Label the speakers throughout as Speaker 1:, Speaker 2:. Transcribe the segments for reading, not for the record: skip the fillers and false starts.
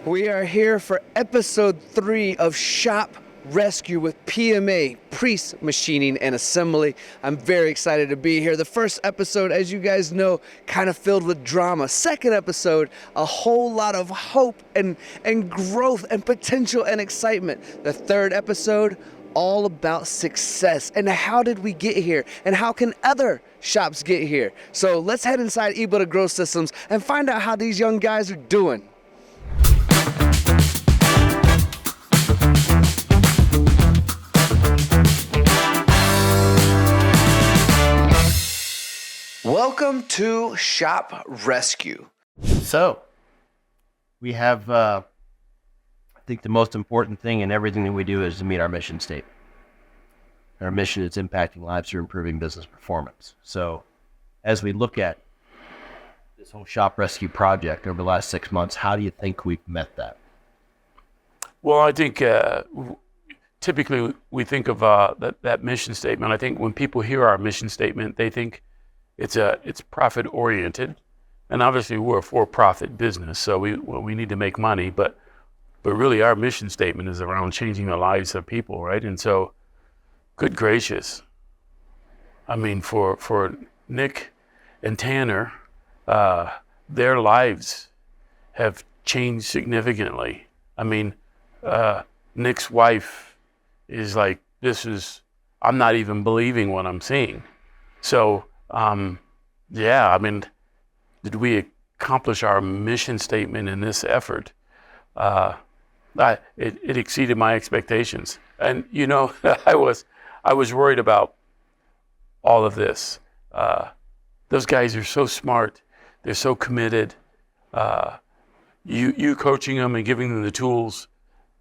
Speaker 1: We are here for episode 3 of Shop Rescue with PMA, Preece Machining and Assembly. I'm very excited to be here. The first episode, as you guys know, kind of filled with drama. Second episode, a whole lot of hope and growth and potential and excitement. The third episode, all about success and how did we get here and how can other shops get here. So let's head inside EBITDA Growth Systems and find out how these young guys are doing. Welcome to Shop Rescue.
Speaker 2: So, we have, I think the most important thing in everything that we do is to meet our mission statement. Our mission is impacting lives through improving business performance. So, as we look at this whole Shop Rescue project over the last 6 months, how do you think we've met that?
Speaker 3: Well, I think typically we think of that mission statement. I think when people hear our mission statement, they think it's profit oriented, and obviously we're a for-profit business, so we need to make money. But really, our mission statement is around changing the lives of people, right? And so, good gracious, I mean, for Nick and Tanner, their lives have changed significantly. I mean, Nick's wife is like, I'm not even believing what I'm seeing. So, yeah, I mean, did we accomplish our mission statement in this effort? It exceeded my expectations. And, you know, I was worried about all of this. Those guys are so smart. They're so committed. You coaching them and giving them the tools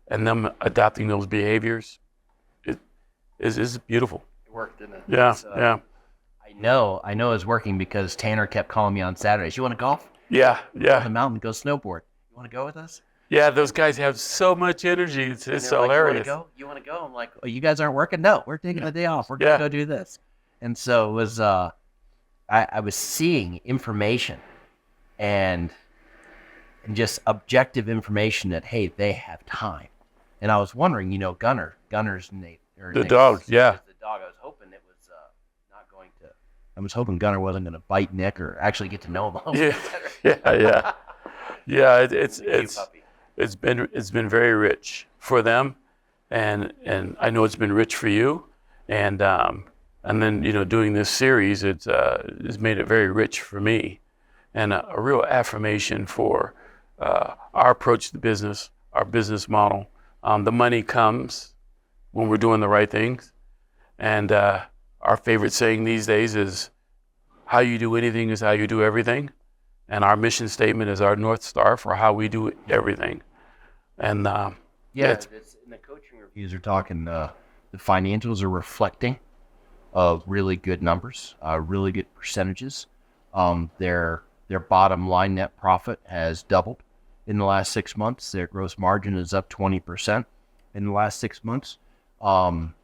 Speaker 3: and them adopting those behaviors, it is beautiful.
Speaker 2: It worked, didn't it?
Speaker 3: Yeah, yeah.
Speaker 2: I know it's working because Tanner kept calling me on Saturdays. You want to golf?
Speaker 3: Yeah.
Speaker 2: Go on the mountain, go snowboard. You want to go with us?
Speaker 3: Yeah, those guys have so much energy. It's hilarious.
Speaker 2: Like, you want to go? I'm like, oh, you guys aren't working? No, we're taking the day off. We're going to go do this. And so it was, I was seeing information and just objective information that, hey, they have time. And I was wondering, Gunner's Nate.
Speaker 3: The dog, yeah.
Speaker 2: The dog. I was hoping it was not going to. I was hoping Gunner wasn't going to bite Nick or actually get to know him a little bit better.
Speaker 3: Yeah. It's been very rich for them, and I know it's been rich for you, and then doing this series, it's made it very rich for me, and a real affirmation for our approach to business, our business model. The money comes when we're doing the right things, and our favorite saying these days is, "How you do anything is how you do everything." And our mission statement is our North Star for how we do everything. And
Speaker 2: it's in the coaching reviews are talking, the financials are reflecting of really good numbers, really good percentages. Their bottom line net profit has doubled in the last 6 months. Their gross margin is up 20% in the last 6 months. From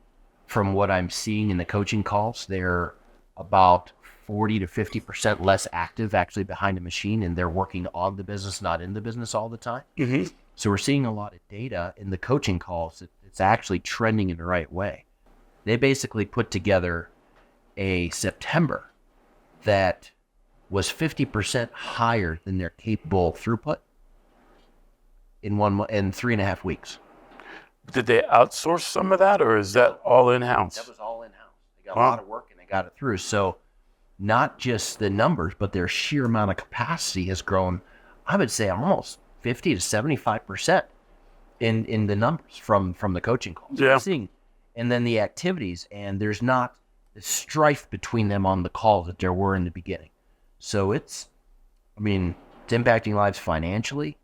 Speaker 2: what I'm seeing in the coaching calls, they're about 40 to 50% less active actually behind a machine, and they're working on the business, not in the business all the time.
Speaker 3: mm-hmm.
Speaker 2: So we're seeing a lot of data in the coaching calls. It's actually trending in the right way. They basically put together a September that was 50% higher than their capable throughput in 3.5 weeks.
Speaker 3: Did they outsource some of that, or is that all in-house?
Speaker 2: That was all in-house. They got a lot of work and they got it through. So not just the numbers, but their sheer amount of capacity has grown, I would say, almost 50 to 75% in the numbers from the coaching calls.
Speaker 3: Yeah.
Speaker 2: And then the activities, and there's not the strife between them on the calls that there were in the beginning. So it's impacting lives financially,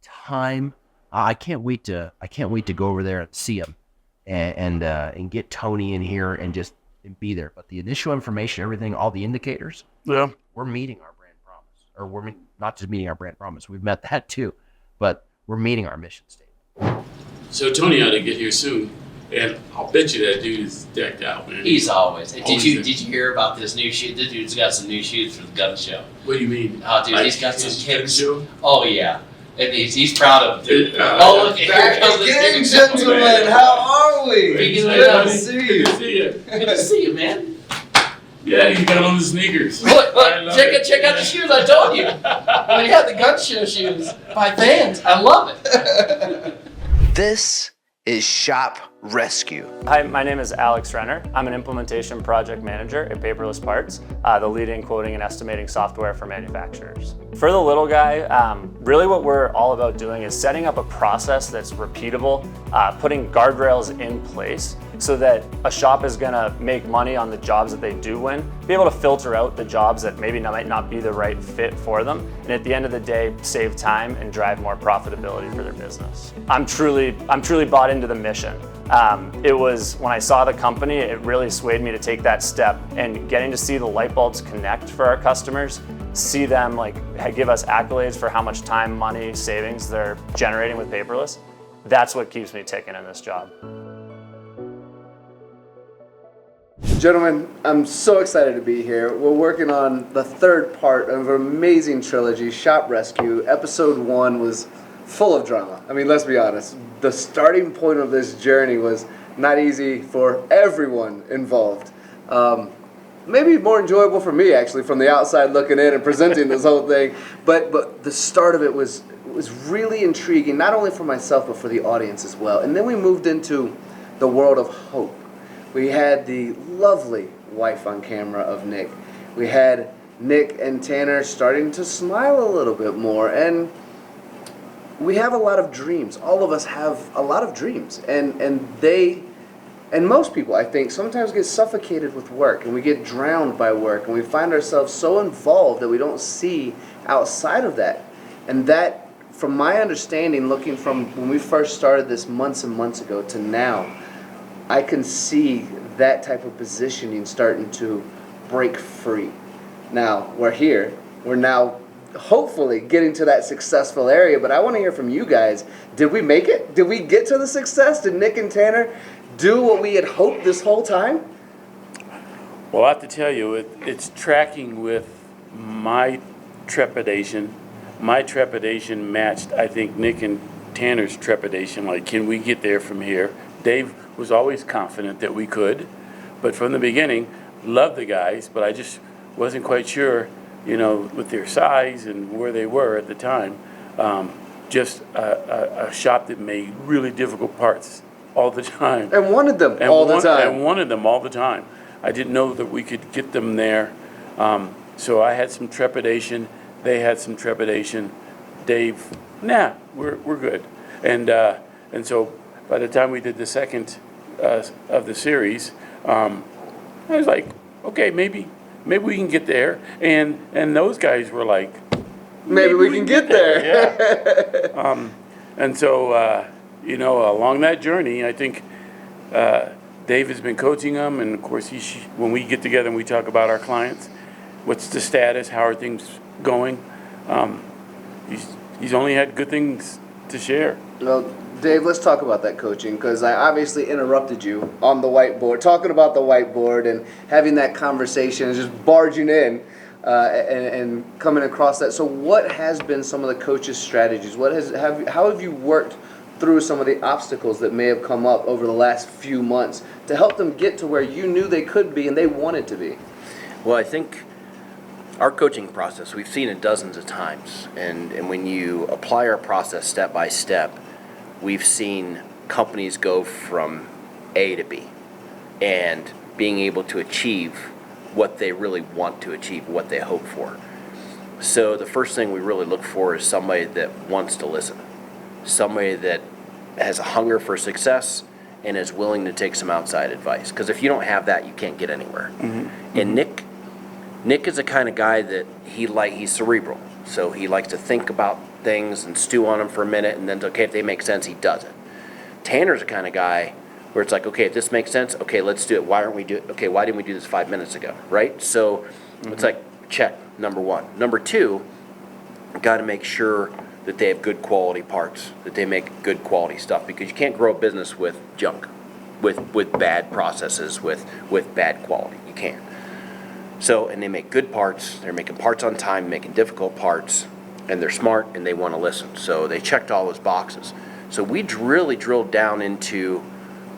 Speaker 2: time. I can't wait to go over there and see them and get Tony in here and be there. But the initial information, everything, all the indicators, we're meeting our brand promise. Or we're not just meeting our brand promise. We've met that too, but we're meeting our mission statement.
Speaker 3: So Tony ought to get here soon. And I'll bet you that dude is decked out, man.
Speaker 4: He's always. Did you hear about this new shoe? This dude's got some new shoes for the gun show.
Speaker 3: What do you mean?
Speaker 4: Oh, dude,
Speaker 3: like
Speaker 4: he's got some kicks.
Speaker 3: Show?
Speaker 4: Oh, yeah. And he's proud of it. Oh, look, here comes this
Speaker 1: Again,
Speaker 4: nigga.
Speaker 1: gentlemen, how are we?
Speaker 4: Good
Speaker 1: Good to see
Speaker 3: Good
Speaker 1: you.
Speaker 3: to see you.
Speaker 4: Good to see you, man.
Speaker 3: Yeah, you got on the sneakers.
Speaker 4: Look,
Speaker 3: I love
Speaker 4: check out the shoes. I told you. We have the gun show shoes by Vans. I love it.
Speaker 1: This is Shop Rescue.
Speaker 5: Hi, my name is Alex Renner. I'm an implementation project manager at Paperless Parts, the leading quoting and estimating software for manufacturers. For the little guy, really what we're all about doing is setting up a process that's repeatable, putting guardrails in place so that a shop is gonna make money on the jobs that they do win, be able to filter out the jobs that maybe might not be the right fit for them, and at the end of the day, save time and drive more profitability for their business. I'm truly bought into the mission. It was when I saw the company, it really swayed me to take that step, and getting to see the light bulbs connect for our customers, see them give us accolades for how much time, money, savings they're generating with paperless. That's what keeps me ticking in this job.
Speaker 1: Gentlemen, I'm so excited to be here. We're working on the third part of an amazing trilogy, Shop Rescue. Episode 1 was full of drama. I mean, let's be honest. The starting point of this journey was not easy for everyone involved. Maybe more enjoyable for me, actually, from the outside looking in and presenting this whole thing. But the start of it was really intriguing, not only for myself, but for the audience as well. And then we moved into the world of hope. We had the lovely wife on camera of Nick. We had Nick and Tanner starting to smile a little bit more. And we have a lot of dreams. All of us have a lot of dreams. And most people, I think, sometimes get suffocated with work, and we get drowned by work, and we find ourselves so involved that we don't see outside of that. And that, from my understanding, looking from when we first started this months and months ago to now, I can see that type of positioning starting to break free. Now, we're here. We're now hopefully getting to that successful area, but I want to hear from you guys. Did we make it? Did we get to the success? Did Nick and Tanner do what we had hoped this whole time?
Speaker 3: Well, I have to tell you, it's tracking with my trepidation. My trepidation matched, I think, Nick and Tanner's trepidation. Like, can we get there from here? Dave was always confident that we could, but from the beginning, loved the guys, but I just wasn't quite sure, with their size and where they were at the time. Just a shop that made really difficult parts all the time.
Speaker 1: And wanted them all the time.
Speaker 3: And wanted them all the time. I didn't know that we could get them there. So I had some trepidation. They had some trepidation. Dave, we're good. And so by the time we did the second of the series, I was like, okay, maybe we can get there. And those guys were like,
Speaker 1: maybe we can get there.
Speaker 3: Yeah. And so, along that journey, I think Dave has been coaching them. And of course, when we get together and we talk about our clients, what's the status? How are things going? He's only had good things to share.
Speaker 1: Well, Dave, let's talk about that coaching, because I obviously interrupted you on the whiteboard, talking about the whiteboard and having that conversation and just barging in and coming across that. So what has been some of the coaches' strategies? How have you worked through some of the obstacles that may have come up over the last few months to help them get to where you knew they could be and they wanted to be?
Speaker 2: Well, I think our coaching process, we've seen it dozens of times. And when you apply our process step by step, we've seen companies go from A to B and being able to achieve what they really want to achieve, what they hope for. So the first thing we really look for is somebody that wants to listen, somebody that has a hunger for success and is willing to take some outside advice. Because if you don't have that, you can't get anywhere. Mm-hmm. And Nick is the kind of guy that he's cerebral. So he likes to think about things and stew on them for a minute, and then, okay, if they make sense, he does it. Tanner's the kind of guy where it's like, okay, if this makes sense, okay, let's do it. Why didn't we do this 5 minutes ago, right? So it's like, check, number one. Number two, got to make sure that they have good quality parts, that they make good quality stuff, because you can't grow a business with junk, with bad processes, with bad quality. You can't. So, and they make good parts. They're making parts on time, making difficult parts. and they're smart and they want to listen. So they checked all those boxes. So we really drilled down into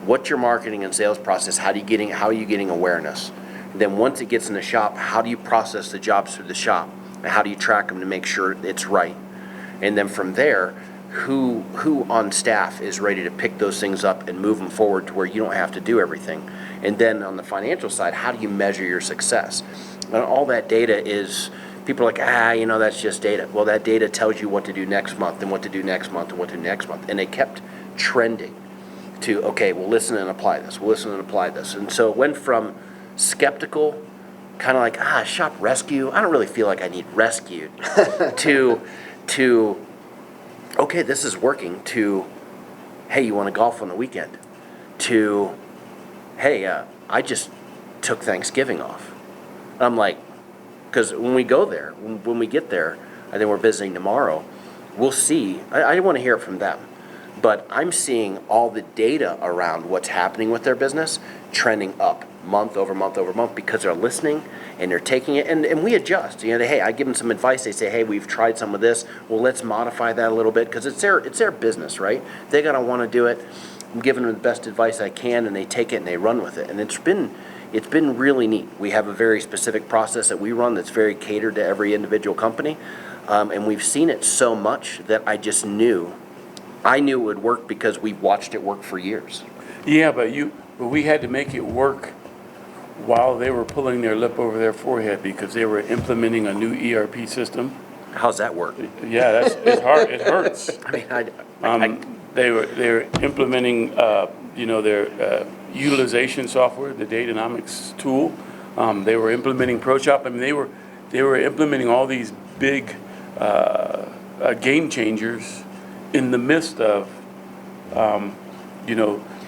Speaker 2: what's your marketing and sales process, how are you getting awareness? And then once it gets in the shop, how do you process the jobs through the shop? And how do you track them to make sure it's right? And then from there, who on staff is ready to pick those things up and move them forward to where you don't have to do everything? And then on the financial side, how do you measure your success? And all that data is, people are like, that's just data. Well, that data tells you what to do next month and what to do next month and what to do next month. And they kept trending to, okay, we'll listen and apply this. We'll listen and apply this. And so it went from skeptical, kind of like, shop rescue, I don't really feel like I need rescued, to okay, this is working, to, hey, you want to golf on the weekend, to, hey, I just took Thanksgiving off. I'm like, because when we go there, when we get there, I think we're visiting tomorrow, we'll see, I want to hear it from them, but I'm seeing all the data around what's happening with their business trending up month over month over month because they're listening and they're taking it, and we adjust. Hey, I give them some advice. They say, hey, we've tried some of this. Well, let's modify that a little bit because it's their business, right? They gotta want to do it. I'm giving them the best advice I can, and they take it and they run with it. And it's been really neat. We have a very specific process that we run that's very catered to every individual company, and we've seen it so much that I knew it would work because we've watched it work for years.
Speaker 3: Yeah, but we had to make it work while they were pulling their lip over their forehead because they were implementing a new ERP system.
Speaker 2: How's that work?
Speaker 3: Yeah, it's hard. It hurts.
Speaker 2: I mean,
Speaker 3: they were implementing, their utilization software, the Datanomics tool. They were implementing ProShop. I mean, they were implementing all these big game changers in the midst of,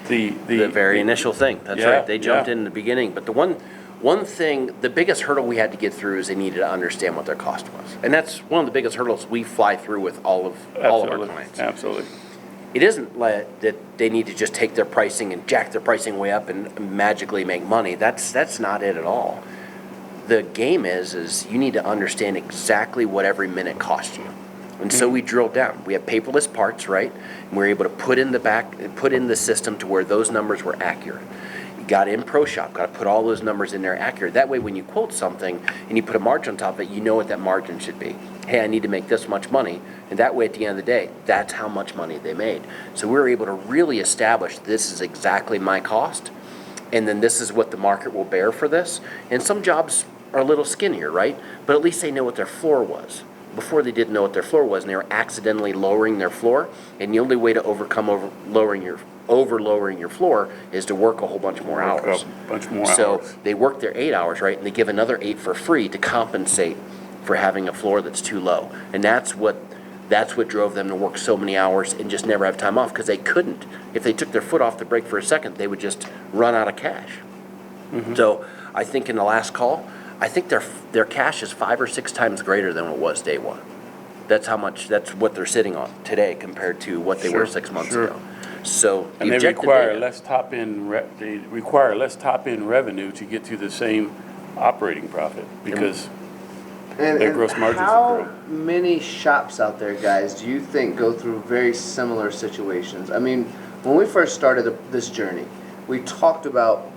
Speaker 3: the very
Speaker 2: initial thing. That's right. They jumped in the beginning. But the one thing, the biggest hurdle we had to get through is they needed to understand what their cost was. And that's one of the biggest hurdles we fly through with all of our clients.
Speaker 3: Absolutely.
Speaker 2: It isn't that they need to just take their pricing and jack their pricing way up and magically make money. That's not it at all. The game is you need to understand exactly what every minute costs you. And so we drilled down. We have paperless parts, right? And we were able to put in the system to where those numbers were accurate. You got in ProShop, got to put all those numbers in there accurate. That way when you quote something and you put a margin on top of it, you know what that margin should be. Hey, I need to make this much money. And that way at the end of the day, that's how much money they made. So we were able to really establish this is exactly my cost. And then this is what the market will bear for this. And some jobs are a little skinnier, right? But at least they know what their floor was. Before they didn't know what their floor was, and they were accidentally lowering their floor. And the only way to overcome lowering your floor is to work a whole bunch more hours. So they work their 8 hours, right? And they give another 8 for free to compensate for having a floor that's too low. And that's what drove them to work so many hours and just never have time off because they couldn't. If they took their foot off the brake for a second, they would just run out of cash. Mm-hmm. So I think in the last call, I think their cash is 5 or 6 times greater than it was day one. That's what they're sitting on today compared to what they were 6 months ago. So
Speaker 3: and they require less top-end revenue to get to the same operating profit because their gross margins are growing.
Speaker 1: How many shops out there, guys, do you think go through very similar situations? I mean, when we first started this journey, we talked about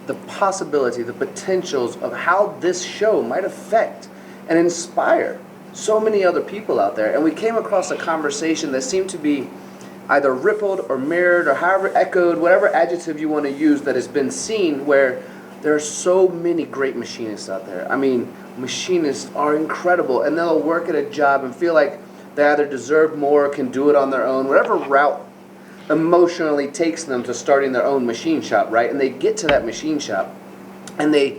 Speaker 1: the possibility, the potentials of how this show might affect and inspire so many other people out there. And we came across a conversation that seemed to be either rippled or mirrored or however echoed, whatever adjective you want to use, that has been seen where there are so many great machinists out there. I mean, machinists are incredible and they'll work at a job and feel like they either deserve more or can do it on their own, whatever route emotionally takes them to starting their own machine shop, right? And they get to that machine shop and they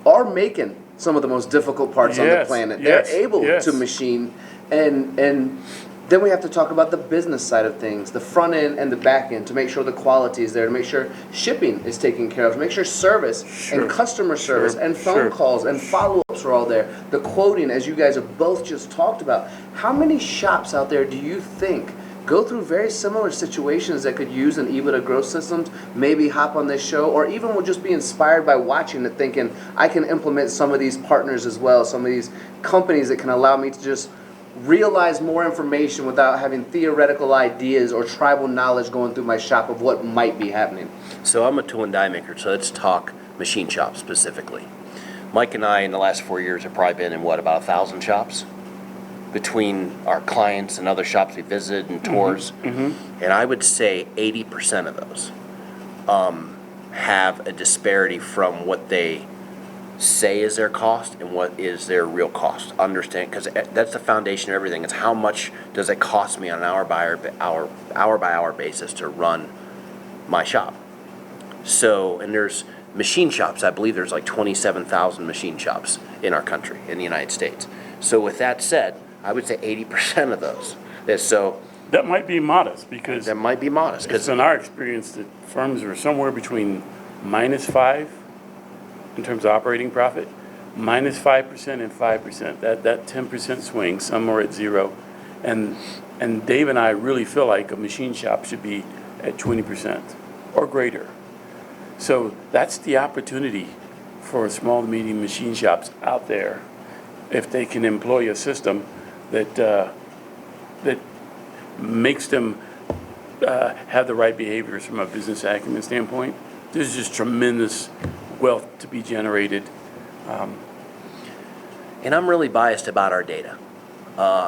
Speaker 1: are making some of the most difficult parts on the planet. They're able to machine, and then we have to talk about the business side of things, the front end and the back end, to make sure the quality is there, to make sure shipping is taken care of, to make sure service and customer service and phone calls and follow-ups are all there. The quoting, as you guys have both just talked about. How many shops out there do you think go through very similar situations that could use an EBITDA Growth Systems, maybe hop on this show, or even will just be inspired by watching it, thinking, I can implement some of these partners as well, some of these companies that can allow me to just realize more information without having theoretical ideas or tribal knowledge going through my shop of what might be happening?
Speaker 6: So I'm a tool and die maker, so let's talk machine shops specifically. Mike and I in the last 4 years have probably been in about 1,000 shops between our clients and other shops we visited and tours. And I would say 80% of those have a disparity from what they say is their cost and what is their real cost. Understand, because that's the foundation of everything. It's how much does it cost me on an hour by hour basis to run my shop. So, and there's machine shops. I believe there's like 27,000 machine shops in our country, in the United States. So with that said, I would say 80% of those.
Speaker 3: That might be modest, because
Speaker 6: That might be modest.
Speaker 3: it's in our experience that firms are somewhere between -5 in terms of operating profit, -5% and 5%. That 10% swing, some are at 0. And Dave and I really feel like a machine shop should be at 20% or greater. So that's the opportunity for small to medium machine shops out there, if they can employ a system that makes them have the right behaviors from a business acumen standpoint. There's just tremendous wealth to be generated.
Speaker 6: And I'm really biased about our data.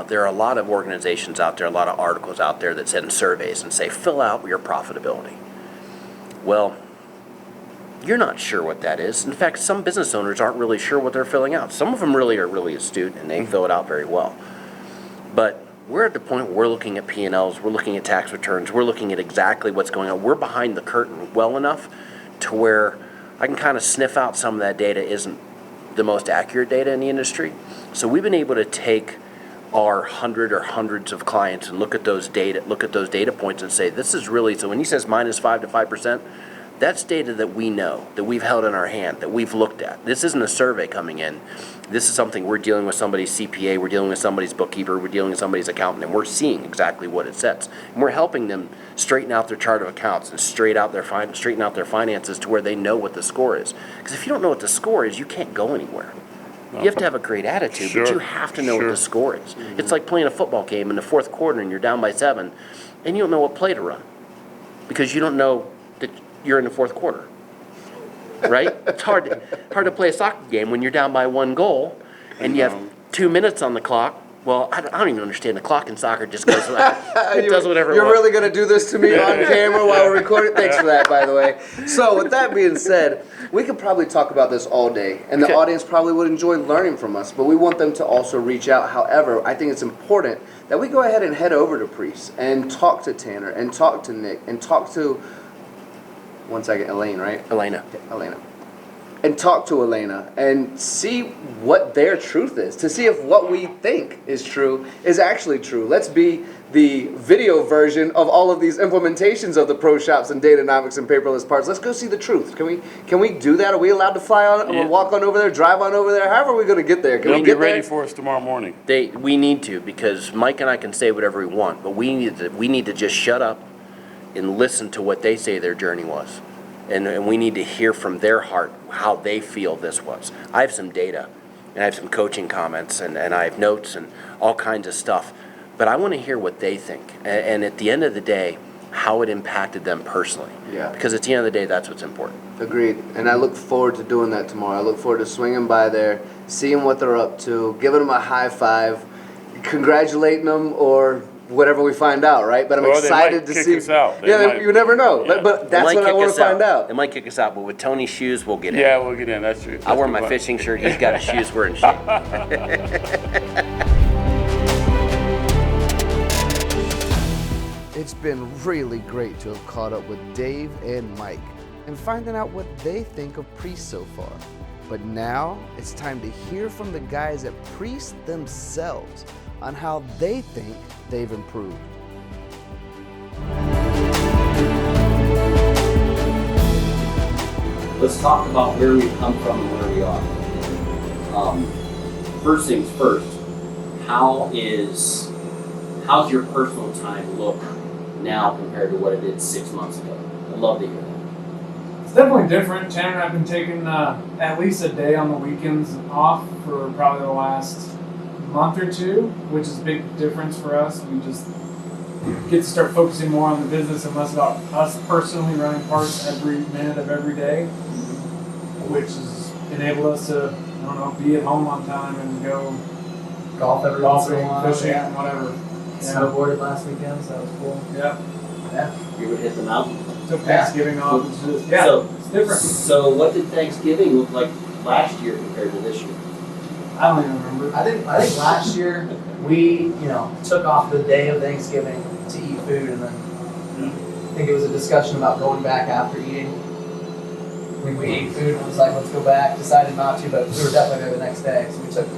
Speaker 6: There are a lot of organizations out there, a lot of articles out there that send surveys and say, fill out your profitability. Well, you're not sure what that is. In fact, some business owners aren't really sure what they're filling out. Some of them really are really astute and they fill it out very well. But we're at the point where we're looking at P&Ls, we're looking at tax returns, we're looking at exactly what's going on. We're behind the curtain well enough to where I can kind of sniff out some of that data isn't the most accurate data in the industry. So we've been able to take our hundreds of clients and look at those data points and say, this is really, so when he says -5 to 5%, that's data that we know, that we've held in our hand, that we've looked at. This isn't a survey coming in. This is something we're dealing with somebody's CPA, we're dealing with somebody's bookkeeper, we're dealing with somebody's accountant, and we're seeing exactly what it says. And we're helping them straighten out their chart of accounts and straighten out their finances to where they know what the score is. Because if you don't know what the score is, you can't go anywhere. You have to have a great attitude, but you have to know what the score is. It's like playing a football game in the fourth quarter and you're down by 7, and you don't know what play to run because you don't know that you're in the fourth quarter, right? It's hard to play a soccer game when you're down by 1 goal and you have 2 minutes on the clock. Well, I don't even understand the clock in soccer. Just goes it does whatever.
Speaker 1: You're really going to do this to me on camera while we're recording? Thanks for that, by the way. So with that being said, we could probably talk about this all day, and the audience probably would enjoy learning from us, but we want them to also reach out. However, I think it's important that we go ahead and head over to Preece and talk to Tanner and talk to Nick and talk to, one second, Elaine, right?
Speaker 6: Elena.
Speaker 1: Elena. And talk to Elena and see what their truth is, to see if what we think is true is actually true. Let's be the video version of all of these implementations of the pro shops and Datanomics and paperless parts. Let's go see the truth. Can we do that? Are we allowed to fly on or walk on over there, drive on over there? However are we going to get there? Can we get
Speaker 3: ready
Speaker 1: there?
Speaker 3: for us tomorrow morning.
Speaker 6: We need to, because Mike and I can say whatever we want, but we need to just shut up and listen to what they say their journey was. And we need to hear from their heart how they feel this was. I have some data, and I have some coaching comments, and I have notes and all kinds of stuff. But I want to hear what they think. And at the end of the day, how it impacted them personally.
Speaker 1: Yeah.
Speaker 6: Because at the end of the day, that's what's important.
Speaker 1: Agreed. And I look forward to doing that tomorrow. I look forward to swinging by there, seeing what they're up to, giving them a high five, congratulating them, or whatever we find out, right? But I'm excited to see.
Speaker 3: Us out.
Speaker 1: You never know.
Speaker 3: Yeah.
Speaker 1: But that's what I want to find out.
Speaker 6: They might kick us out, but with Tony's shoes, we'll get in.
Speaker 3: Yeah, we'll get in. That's true.
Speaker 6: I wear my fishing shirt. He's got his shoes. We're in shape.
Speaker 1: It's been really great to have caught up with Dave and Mike and finding out what they think of Preece so far. But now it's time to hear from the guys at Preece themselves on how they think they've improved.
Speaker 7: Let's talk about where we've come from and where we are. First things first, how's your personal time look now compared to what it did 6 months ago? I'd love to hear that.
Speaker 8: It's definitely different. Tanner and I've been taking at least a day on the weekends off for probably the last month or two, which is a big difference for us. We just get to start focusing more on the business and less about us personally running parts every minute of every day, which has enabled us to, I don't know, be at home on time and go
Speaker 9: Golf every once in a while.
Speaker 8: fishing,
Speaker 9: Yeah.
Speaker 8: whatever.
Speaker 9: Snowboarded last weekend, so that was cool.
Speaker 8: Yeah.
Speaker 9: Yeah.
Speaker 7: You would hit the mountain.
Speaker 8: Took Thanksgiving off, which is, yeah,
Speaker 7: So,
Speaker 8: it's different.
Speaker 7: So what did Thanksgiving look like last year compared to this year?
Speaker 8: I don't even remember.
Speaker 9: I think last year we, took off the day of Thanksgiving to eat food, and then I think it was a discussion about going back after eating. We ate food and it was like, let's go back. Decided not to, but we were definitely there the next day, so we took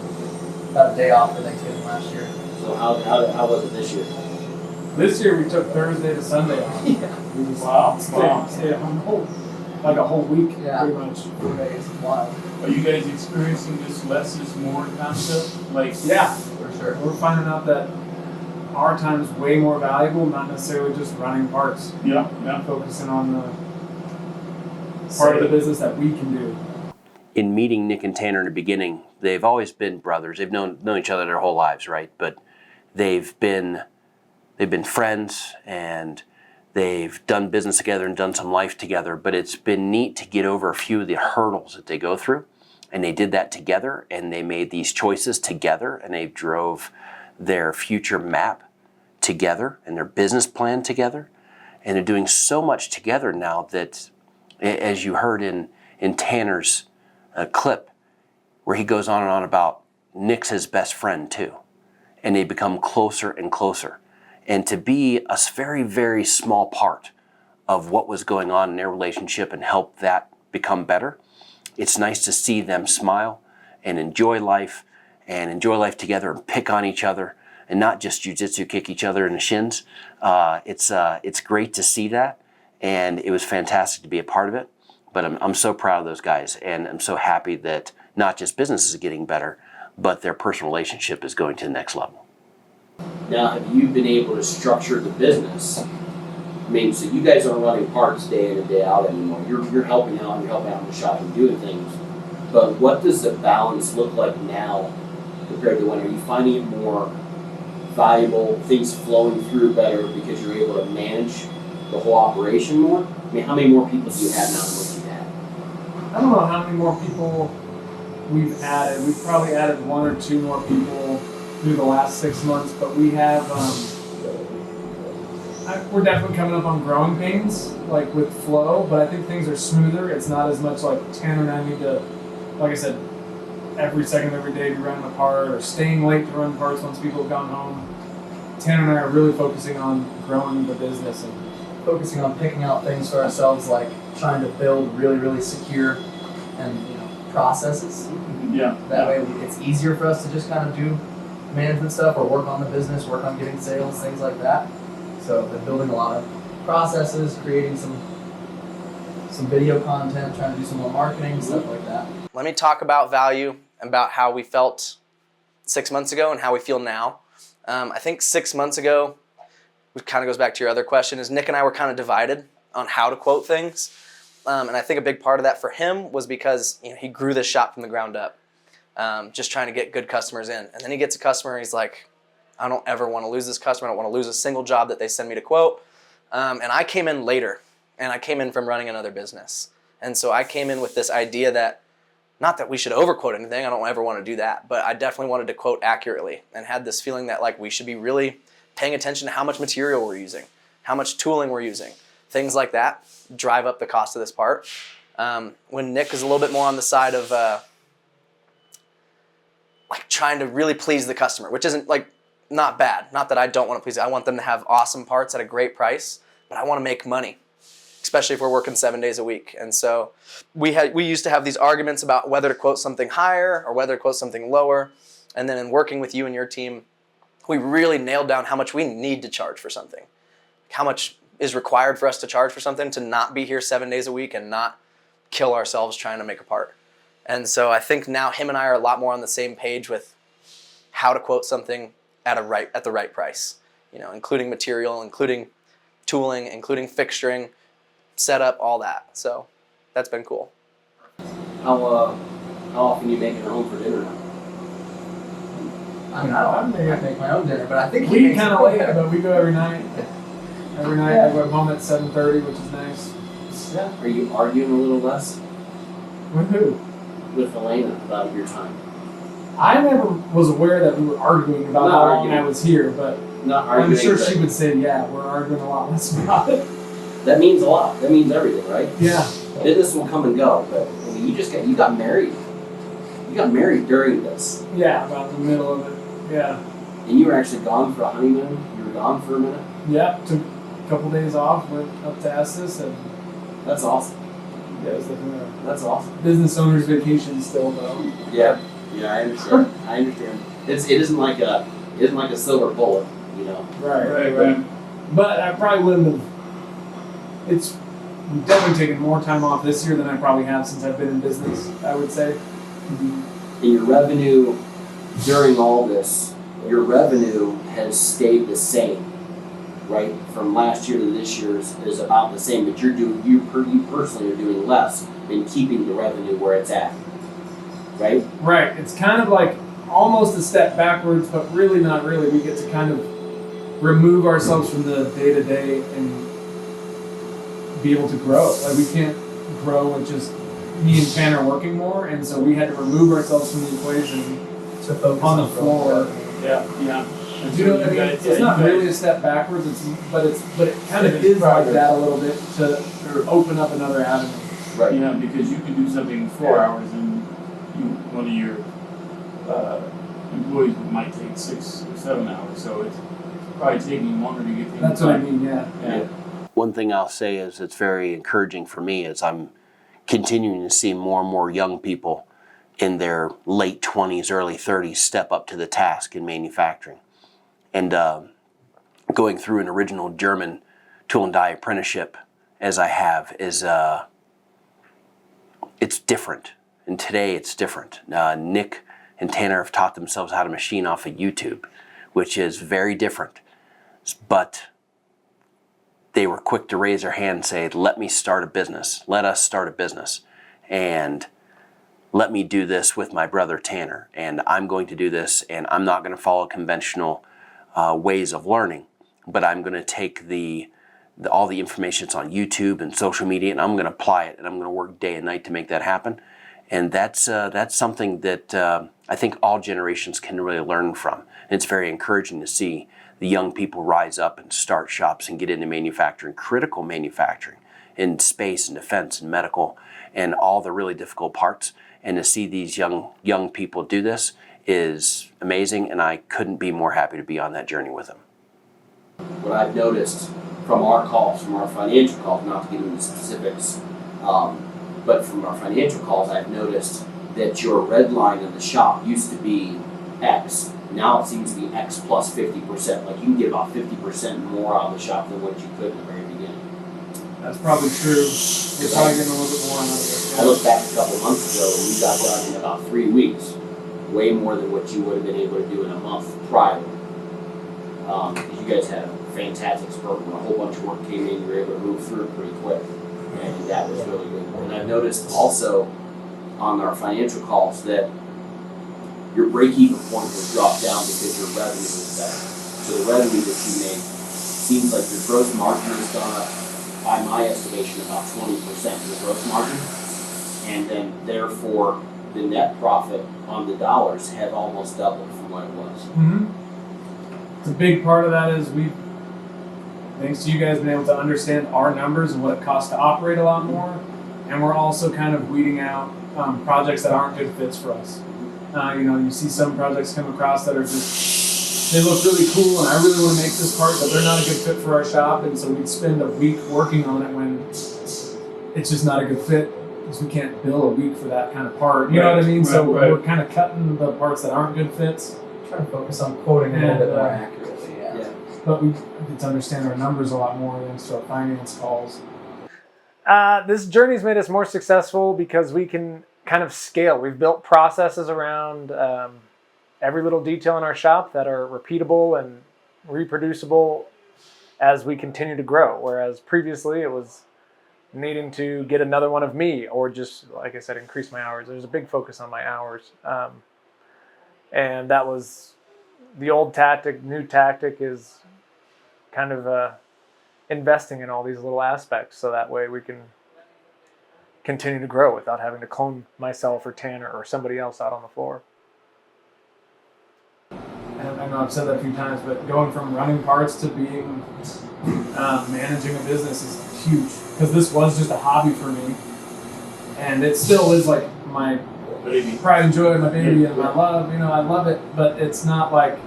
Speaker 9: about a day off for Thanksgiving last year.
Speaker 7: So how was it this year?
Speaker 8: This year we took Thursday to Sunday off.
Speaker 9: Yeah.
Speaker 8: We just
Speaker 3: Wow.
Speaker 8: stayed at home like a whole week,
Speaker 9: Yeah.
Speaker 8: pretty much.
Speaker 9: 4 days. Wild.
Speaker 3: Are you guys experiencing this less is more concept? Like,
Speaker 8: Yeah,
Speaker 9: For sure.
Speaker 8: we're finding out that our time is way more valuable, not necessarily just running parts.
Speaker 3: yeah.
Speaker 8: Focusing on the part of the business that we can do.
Speaker 6: In meeting Nick and Tanner in the beginning, they've always been brothers. They've known each other their whole lives, right? But they've been friends, and they've done business together and done some life together. But it's been neat to get over a few of the hurdles that they go through, and they did that together, and they made these choices together, and they drove their future map together and their business plan together, and they're doing so much together now that, as you heard in Tanner's clip, where he goes on and on about Nick's his best friend too, and they become closer and closer. And to be a very, very small part of what was going on in their relationship and help that become better, it's nice to see them smile and enjoy life together and pick on each other and not just jujitsu kick each other in the shins. It's great to see that, and it was fantastic to be a part of it. But I'm so proud of those guys, and I'm so happy that not just business is getting better, but their personal relationship is going to the next level.
Speaker 7: Now, have you been able to structure the business? I mean, so you guys aren't running parts day in and day out anymore. You're helping out in the shop and doing things. But what does the balance look like now compared to when? Are you finding it more valuable, things flowing through better because you're able to manage the whole operation more? I mean, how many more people do you have now than what you had?
Speaker 8: I don't know how many more people we've added. We've probably added 1 or 2 more people through the last 6 months, but we have, we're definitely coming up on growing pains, like with flow, but I think things are smoother. It's not as much like Tanner and I need to, like I said, every second of every day be running a part or staying late to run parts once people have gone home. Tanner and I are really focusing on growing the business and
Speaker 9: Focusing on picking out things for ourselves, like trying to build really, really secure and processes.
Speaker 3: Yeah.
Speaker 9: That way it's easier for us to just kind of do management stuff or work on the business, work on getting sales, things like that. So been building a lot of processes, creating some video content, trying to do some more marketing, stuff like that.
Speaker 4: Let me talk about value and about how we felt 6 months ago and how we feel now. I think 6 months ago, which kind of goes back to your other question, is Nick and I were kind of divided on how to quote things. And I think a big part of that for him was because he grew this shop from the ground up, just trying to get good customers in. And then he gets a customer and he's like, I don't ever want to lose this customer. I don't want to lose a single job that they send me to quote. And I came in later, and I came in from running another business. And so I came in with this idea that, not that we should overquote anything, I don't ever want to do that, but I definitely wanted to quote accurately and had this feeling that like we should be really paying attention to how much material we're using, how much tooling we're using. Things like that drive up the cost of this part. When Nick is a little bit more on the side of like trying to really please the customer, which isn't like not bad. Not that I don't want to please. I want them to have awesome parts at a great price, but I want to make money, especially if we're working 7 days a week. And so we used to have these arguments about whether to quote something higher or whether to quote something lower. And then in working with you and your team, we really nailed down how much we need to charge for something, how much is required for us to charge for something to not be here 7 days a week and not kill ourselves trying to make a part. And so I think now him and I are a lot more on the same page with how to quote something at the right price, including material, including tooling, including fixturing, setup, all that. So that's been cool.
Speaker 7: How often are you making it home for dinner now?
Speaker 9: I mean, I make my own dinner, but I think
Speaker 8: We kind of late, but we go every night. Every night I go home at 7:30, which is nice.
Speaker 9: Yeah.
Speaker 7: Are you arguing a little less
Speaker 8: With who?
Speaker 7: with Elena about your time?
Speaker 8: I never was aware that we were arguing about
Speaker 7: Not
Speaker 8: how long
Speaker 7: arguing.
Speaker 8: I was here, but
Speaker 7: Not arguing.
Speaker 8: I'm sure
Speaker 7: but
Speaker 8: she would say, yeah, we're arguing a lot less about it.
Speaker 7: That means a lot. That means everything, right?
Speaker 8: Yeah.
Speaker 7: Business will come and go, but I mean, you got married. You got married during this,
Speaker 8: Yeah, about the middle of it. Yeah.
Speaker 7: and you were actually gone for a honeymoon. You were gone for a minute.
Speaker 8: Yeah, took a couple days off, went up to Estes, and
Speaker 7: That's awesome.
Speaker 8: yeah, it was like a
Speaker 7: That's awesome.
Speaker 8: business owner's vacation still, though.
Speaker 7: Yeah, I understand. I understand. It isn't like a silver bullet, you know.
Speaker 8: Right. But I probably wouldn't have. We've definitely taken more time off this year than I probably have since I've been in business, I would say.
Speaker 7: And your revenue during all this, your revenue has stayed the same, right? From last year to this year is about the same, but you personally are doing less in keeping the revenue where it's at, right?
Speaker 8: Right. It's kind of like almost a step backwards, but really not really. We get to kind of remove ourselves from the day-to-day and be able to grow. Like, we can't grow with just me and Tanner working more, and so we had to remove ourselves from the equation
Speaker 9: To focus
Speaker 8: on the floor.
Speaker 3: Yeah.
Speaker 8: Do you know what I mean? It's not really a step backwards, but it kind of is like that a little bit to open up another avenue.
Speaker 7: Right.
Speaker 10: Yeah, because you could do something in 4 hours and one of your employees might take 6 or 7 hours, so it's probably taking longer to get things
Speaker 8: That's what I
Speaker 10: done.
Speaker 8: mean, yeah.
Speaker 10: Yeah.
Speaker 6: One thing I'll say is it's very encouraging for me is I'm continuing to see more and more young people in their late 20s, early 30s step up to the task in manufacturing. And going through an original German tool and die apprenticeship as I have is it's different. And today it's different. Nick and Tanner have taught themselves how to machine off of YouTube, which is very different. But they were quick to raise their hand and say, let me start a business. Let us start a business. And let me do this with my brother Tanner. And I'm going to do this, and I'm not going to follow conventional ways of learning, but I'm going to take all the information that's on YouTube and social media, and I'm going to apply it, and I'm going to work day and night to make that happen. And that's something that I think all generations can really learn from. And it's very encouraging to see the young people rise up and start shops and get into manufacturing, critical manufacturing in space and defense and medical and all the really difficult parts. And to see these young people do this is amazing, and I couldn't be more happy to be on that journey with them.
Speaker 7: What I've noticed from our calls, from our financial calls, not to get into specifics, but from our financial calls, I've noticed that your red line in the shop used to be X. Now it seems to be X plus 50%. Like, you can get about 50% more out of the shop than what you could in the very beginning.
Speaker 8: That's probably true. We're probably getting a little bit more out of it.
Speaker 7: I looked back a couple months ago and we got done in about 3 weeks. Way more than what you would have been able to do in a month prior. Because you guys had a fantastic spurt when a whole bunch of work came in, you were able to move through it pretty quick. And that was really good. And I've noticed also on our financial calls that your break-even point has dropped down because your revenue is better. So the revenue that you make seems like your gross margin has gone up, by my estimation, about 20% of the gross margin. And then therefore the net profit on the dollars have almost doubled from what it was.
Speaker 8: It's a big part of that is thanks to you guys, been able to understand our numbers and what it costs to operate a lot more. And we're also kind of weeding out projects that aren't good fits for us. You see some projects come across that are just, they look really cool and I really want to make this part, but they're not a good fit for our shop. And so we'd spend a week working on it when it's just not a good fit because we can't bill a week for that kind of part. You know what I mean? So we're kind of cutting the parts that aren't good fits.
Speaker 9: Trying to focus on quoting a little bit more accurately, yeah.
Speaker 8: But we get to understand our numbers a lot more thanks to our finance calls. This journey's made us more successful because we can kind of scale. We've built processes around every little detail in our shop that are repeatable and reproducible as we continue to grow. Whereas previously it was needing to get another one of me or just, like I said, increase my hours. There's a big focus on my hours. And that was the old tactic, new tactic is kind of investing in all these little aspects so that way we can continue to grow without having to clone myself or Tanner or somebody else out on the floor. And I know I've said that a few times, but going from running parts to being managing a business is huge, because this was just a hobby for me, and it still is like my pride and joy, my baby, and my love. You know, I love it, but it's not like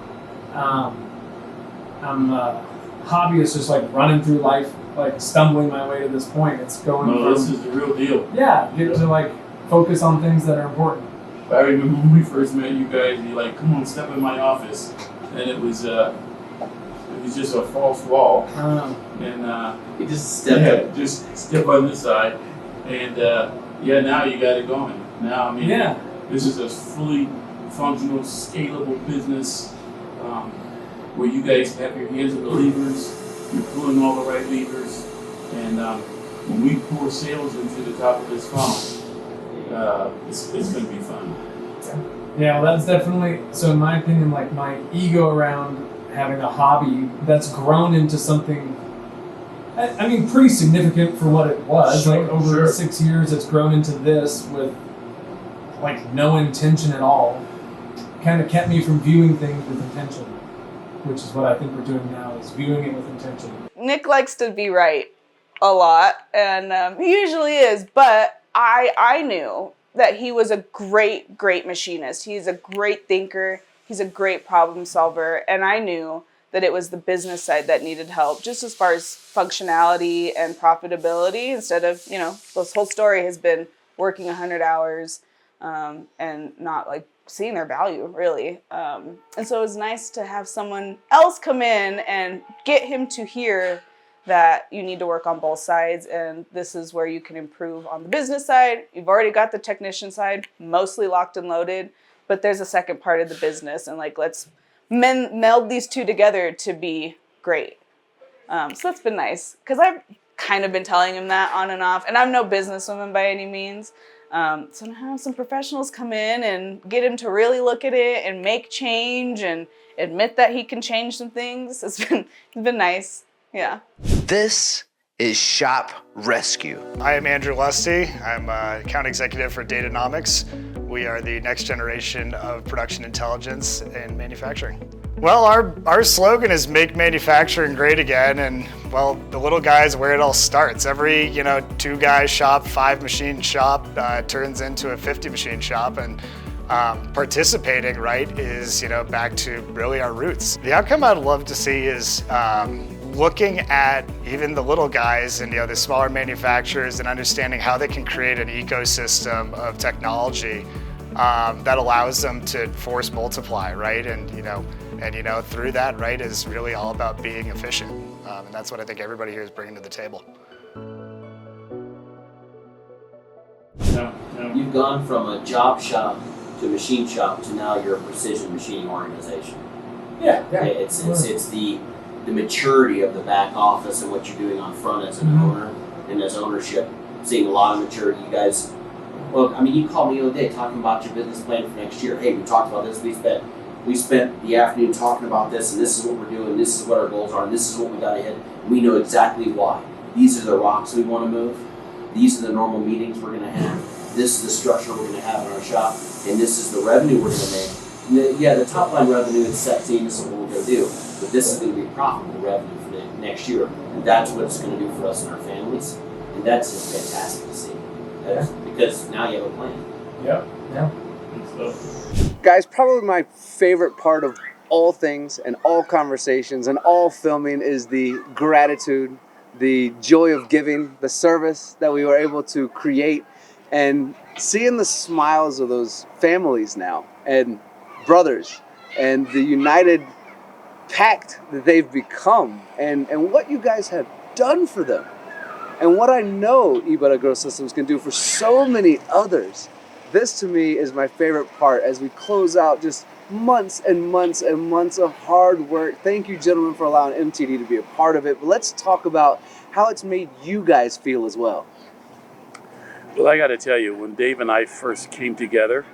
Speaker 8: I'm a hobbyist just like running through life, like stumbling my way to this point. It's going
Speaker 10: No,
Speaker 8: from,
Speaker 10: this is the real deal.
Speaker 8: yeah, get to like focus on things that are important.
Speaker 10: I remember when we first met you guys, you're like, come on, step in my office. And it was just a false wall. And
Speaker 7: You just step in.
Speaker 10: just step on this side. And now you got it going. Now, I mean, this is a fully functional, scalable business where you guys have your hands on the levers, you're pulling all the right levers. And when we pour sales into the top of this funnel, it's going to be fun.
Speaker 8: Yeah, well, that's definitely, so in my opinion, like my ego around having a hobby that's grown into something, I mean, pretty significant for what it was.
Speaker 10: Sure,
Speaker 8: like over 6 years, it's grown into this with like no intention at all. Kind of kept me from viewing things with intention, which is what I think we're doing now, is viewing it with intention.
Speaker 11: Nick likes to be right a lot, and he usually is, but I knew that he was a great machinist. He's a great thinker. He's a great problem solver. And I knew that it was the business side that needed help, just as far as functionality and profitability, instead of, you know, this whole story has been working 100 hours and not like seeing their value, really. And so it was nice to have someone else come in and get him to hear that you need to work on both sides, and this is where you can improve on the business side. You've already got the technician side mostly locked and loaded, but there's a second part of the business, and like, let's meld these two together to be great. So that's been nice, because I've kind of been telling him that on and off, and I'm no businesswoman by any means. So now some professionals come in and get him to really look at it and make change and admit that he can change some things. It's been nice. Yeah.
Speaker 1: This is Shop Rescue.
Speaker 12: I am Andrew Lusty. I'm account executive for Datanomics. We are the next generation of production intelligence in manufacturing. Well, our slogan is make manufacturing great again, and well, the little guy is where it all starts. Every 2-guy shop, 5-machine shop turns into a 50-machine shop, and participating, right, is back to really our roots. The outcome I'd love to see is looking at even the little guys and the smaller manufacturers and understanding how they can create an ecosystem of technology that allows them to force multiply, right? And through that, right, is really all about being efficient, and that's what I think everybody here is bringing to the table.
Speaker 7: You've gone from a job shop to a machine shop to now you're a precision machining organization.
Speaker 8: Yeah.
Speaker 7: It's the maturity of the back office and what you're doing on front as an owner and as ownership. Seeing a lot of maturity. You guys, well, I mean, you called me the other day talking about your business plan for next year. Hey, we talked about this. We spent the afternoon talking about this, and this is what we're doing. This is what our goals are, and this is what we got to hit. We know exactly why. These are the rocks we want to move. These are the normal meetings we're going to have. This is the structure we're going to have in our shop, and this is the revenue we're going to make. The top line revenue is sexy, and this is what we're going to do. But this is going to be profitable revenue for the next year, and that's what it's going to do for us and our families. And that's just fantastic to see. Because now you have a plan.
Speaker 8: Yeah.
Speaker 1: Guys, probably my favorite part of all things and all conversations and all filming is the gratitude, the joy of giving, the service that we were able to create, and seeing the smiles of those families now and brothers and the united pact that they've become, and what you guys have done for them, and what I know EBITDA Growth Systems can do for so many others. This to me is my favorite part as we close out just months and months and months of hard work. Thank you, gentlemen, for allowing MTD to be a part of it. But let's talk about how it's made you guys feel as well.
Speaker 3: Well, I got to tell you, when Dave and I first came together,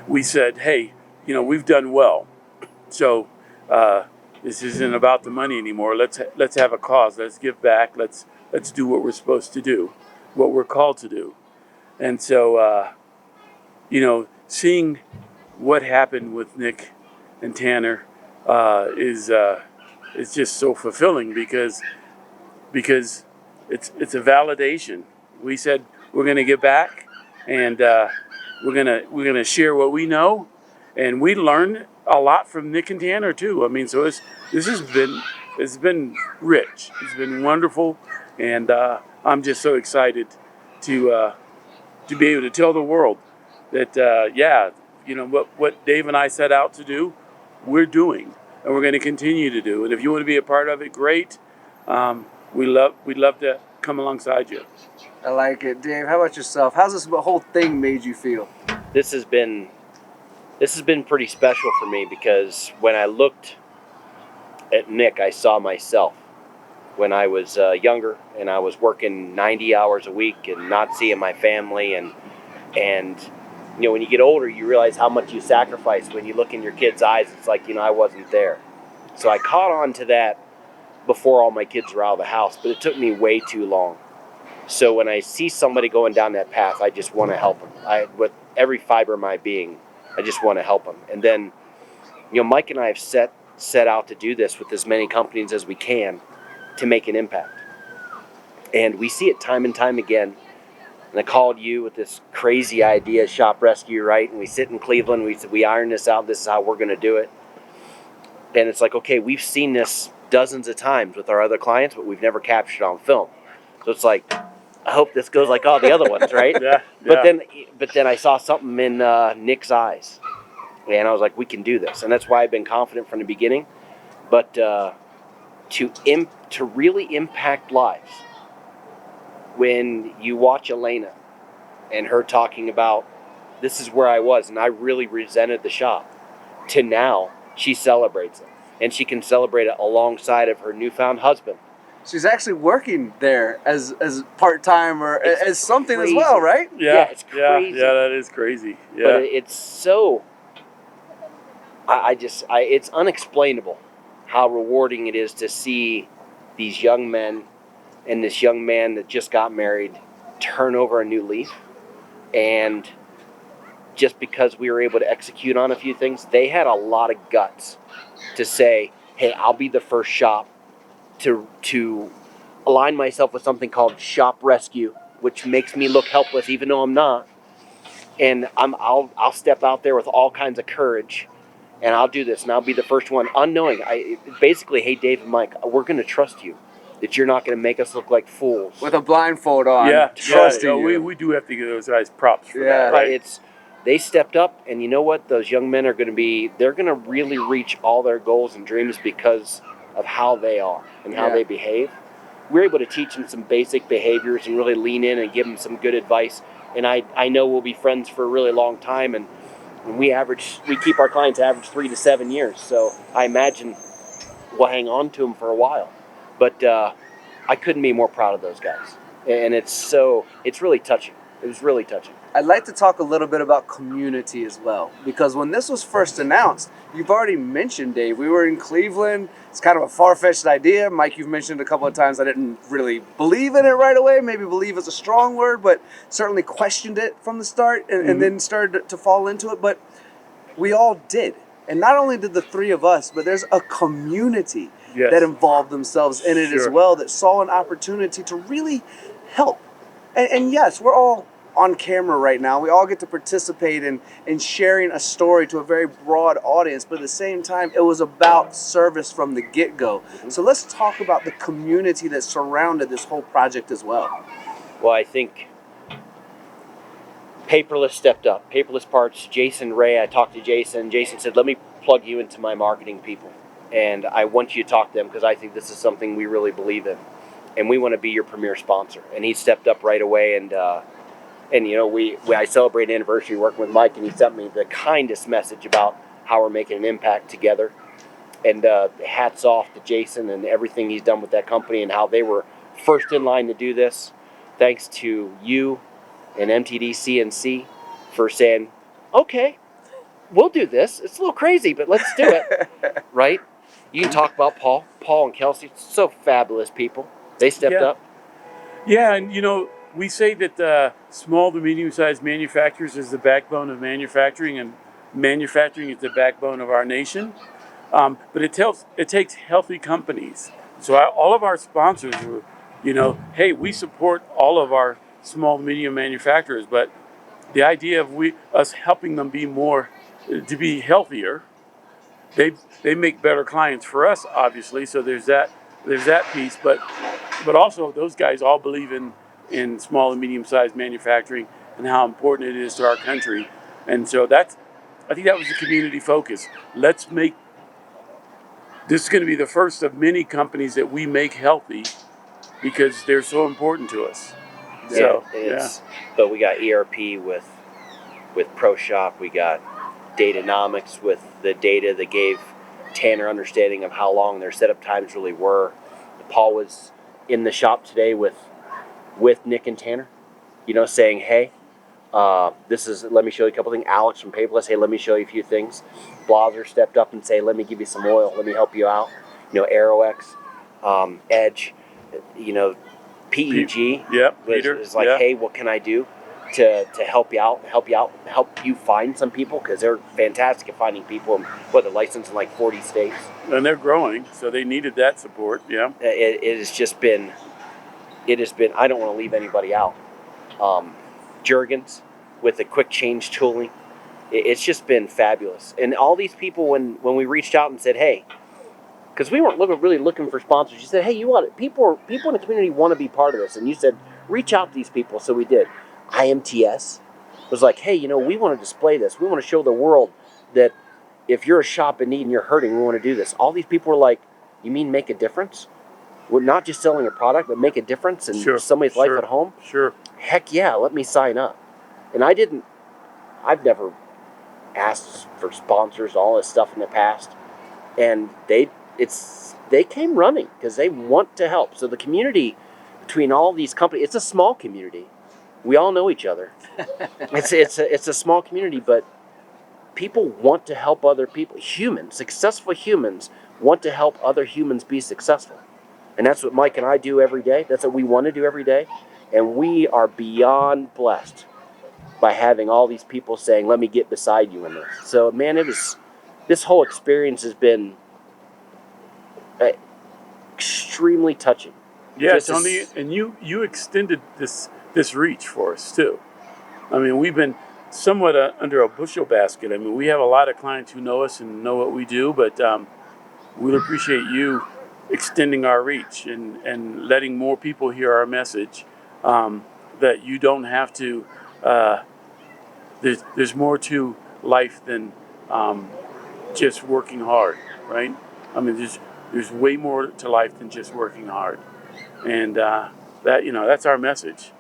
Speaker 3: we said, hey, we've done well.
Speaker 10: So this isn't about the money anymore. Let's have a cause. Let's give back. Let's do what we're supposed to do, what we're called to do. And so seeing what happened with Nick and Tanner is just so fulfilling because it's a validation. We said we're going to give back, and we're gonna share what we know, and we learned a lot from Nick and Tanner too. I mean, so it's been rich. It's been wonderful, and I'm just so excited to be able to tell the world that what Dave and I set out to do, we're doing, and we're going to continue to do. And if you want to be a part of it, great. We'd love to come alongside you.
Speaker 1: I like it. Dave, how about yourself? How's this whole thing made you feel?
Speaker 6: This has been pretty special for me because when I looked at Nick, I saw myself when I was younger and I was working 90 hours a week and not seeing my family, and when you get older, you realize how much you sacrifice. When you look in your kids' eyes, it's like, I wasn't there. So I caught on to that before all my kids were out of the house, but it took me way too long. So when I see somebody going down that path, I just want to help them. With every fiber of my being, I just want to help them. And then, Mike and I have set out to do this with as many companies as we can to make an impact. And we see it time and time again. And I called you with this crazy idea, Shop Rescue, right? And we sit in Cleveland, we said, we iron this out, this is how we're going to do it. And it's like, okay, we've seen this dozens of times with our other clients, but we've never captured it on film. So it's like, I hope this goes like all the other ones, right?
Speaker 10: Yeah.
Speaker 6: But then I saw something in Nick's eyes, and I was like, we can do this. And that's why I've been confident from the beginning. But to really impact lives, when you watch Elena and her talking about, this is where I was, and I really resented the shop, to now she celebrates it. And she can celebrate it alongside of her newfound husband.
Speaker 1: She's actually working there as part-time or as something
Speaker 6: crazy.
Speaker 1: As well, right?
Speaker 6: Yeah, it's crazy.
Speaker 10: Yeah, that is crazy. Yeah.
Speaker 6: But it's so, it's unexplainable how rewarding it is to see these young men and this young man that just got married turn over a new leaf. And just because we were able to execute on a few things, they had a lot of guts to say, hey, I'll be the first shop to align myself with something called Shop Rescue, which makes me look helpless even though I'm not. And I'll step out there with all kinds of courage, and I'll do this, and I'll be the first one, unknowing. Basically, hey, Dave and Mike, we're going to trust you, that you're not going to make us look like fools.
Speaker 1: With a blindfold on.
Speaker 10: Yeah,
Speaker 1: trusting you.
Speaker 10: We do have to give those guys props for that, right?
Speaker 6: They stepped up, and you know what? Those young men are going to they're going to really reach all their goals and dreams because of how they are and how they behave. We're able to teach them some basic behaviors and really lean in and give them some good advice. And I know we'll be friends for a really long time, and we keep our clients average 3 to 7 years. So I imagine we'll hang on to them for a while. But I couldn't be more proud of those guys. And it's really touching. It was really touching.
Speaker 1: I'd like to talk a little bit about community as well, because when this was first announced, you've already mentioned, Dave, we were in Cleveland. It's kind of a far-fetched idea. Mike, you've mentioned a couple of times I didn't really believe in it right away. Maybe believe is a strong word, but certainly questioned it from the start and then started to fall into it. But we all did. And not only did the three of us, but there's a community that involved themselves in it as well, that saw an opportunity to really help. And yes, we're all on camera right now. We all get to participate in sharing a story to a very broad audience, but at the same time, it was about service from the get-go. So let's talk about the community that surrounded this whole project as well.
Speaker 6: Well, I think Paperless stepped up. Paperless Parts, Jason Ray, I talked to Jason. Jason said, let me plug you into my marketing people. And I want you to talk to them because I think this is something we really believe in. And we want to be your premier sponsor. And he stepped up right away. And I celebrated an anniversary working with Mike, and he sent me the kindest message about how we're making an impact together. And hats off to Jason and everything he's done with that company and how they were first in line to do this. Thanks to you and MTDCNC for saying, okay, we'll do this. It's a little crazy, but let's do it. Right? You can talk about Paul and Kelsey, so fabulous people. They stepped up.
Speaker 3: Yeah, and we say that small to medium-sized manufacturers is the backbone of manufacturing, and manufacturing is the backbone of our nation. But it takes healthy companies. So all of our sponsors were, hey, we support all of our small to medium manufacturers, but the idea of us helping them to be healthier, they make better clients for us, obviously. So there's that piece, but also those guys all believe in small and medium-sized manufacturing and how important it is to our country. And so I think that was the community focus. This is going to be the first of many companies that we make healthy because they're so important to us.
Speaker 6: But we got ERP with ProShop. We got Datanomics with the data that gave Tanner understanding of how long their setup times really were. Paul was in the shop today with Nick and Tanner, saying, hey, let me show you a couple things. Alex from Paperless, hey, let me show you a few things. Blazer stepped up and say, let me give you some oil, let me help you out. AeroX, Edge, PEG is like, hey, what can I do to help you out, help you find some people, because they're fantastic at finding people, and they're licensed in like 40 states.
Speaker 3: And they're growing, so they needed that support, yeah.
Speaker 6: It has been, I don't want to leave anybody out. Juergens with the quick change tooling. It's just been fabulous. And all these people, when we reached out and said, hey, because we weren't really looking for sponsors, you said, hey, people in the community want to be part of this. And you said, reach out to these people. So we did. IMTS was like, hey, we want to display this. We want to show the world that if you're a shop in need and you're hurting, we want to do this. All these people were like, you mean make a difference? We're not just selling a product, but make a difference in somebody's life at home?
Speaker 3: Sure.
Speaker 6: Heck yeah, let me sign up. And I've never asked for sponsors, all this stuff in the past. And they came running because they want to help. So the community between all these companies, it's a small community. We all know each other. It's a small community, but people want to help other people. Successful humans want to help other humans be successful. And that's what Mike and I do every day. That's what we want to do every day. And we are beyond blessed by having all these people saying, let me get beside you in this. So, man, this whole experience has been extremely touching.
Speaker 3: Yeah, Tony, and you extended this reach for us, too. I mean, we've been somewhat under a bushel basket. I mean, we have a lot of clients who know us and know what we do, but we'll appreciate you extending our reach and letting more people hear our message, that you don't have to, there's more to life than just working hard, right? I mean, there's way more to life than just working hard. And that's our message.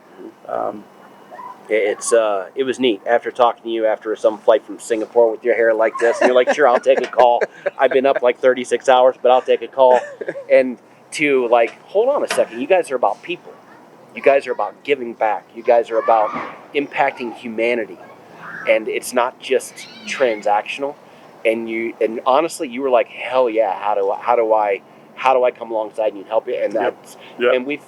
Speaker 6: It was neat after talking to you after some flight from Singapore with your hair like this, and you're like, sure, I'll take a call. I've been up like 36 hours, but I'll take a call. And to like, hold on a second, you guys are about people. You guys are about giving back. You guys are about impacting humanity. And it's not just transactional. And honestly, you were like, hell yeah, how do I come alongside you and help you? And and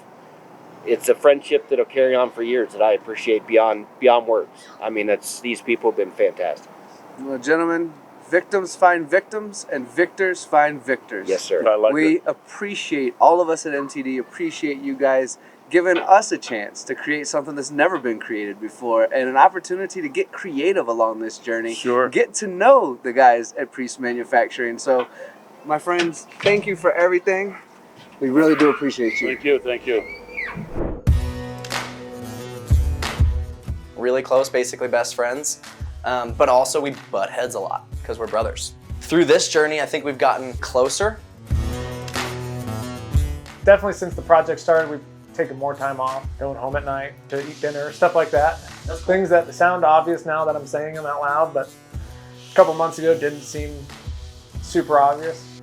Speaker 6: it's a friendship that'll carry on for years that I appreciate beyond words. I mean, these people have been fantastic.
Speaker 1: Well, gentlemen, victims find victims and victors find victors.
Speaker 6: Yes, sir.
Speaker 1: We appreciate, all of us at MTD appreciate you guys giving us a chance to create something that's never been created before, and an opportunity to get creative along this journey.
Speaker 3: Sure.
Speaker 1: Get to know the guys at Preece Manufacturing. So, my friends, thank you for everything. We really do appreciate you.
Speaker 3: Thank you.
Speaker 4: Really close, basically best friends, but also we butt heads a lot because we're brothers. Through this journey, I think we've gotten closer.
Speaker 8: Definitely since the project started, we've taken more time off, going home at night to eat dinner, stuff like that. Those things that sound obvious now that I'm saying them out loud, but a couple months ago didn't seem super obvious.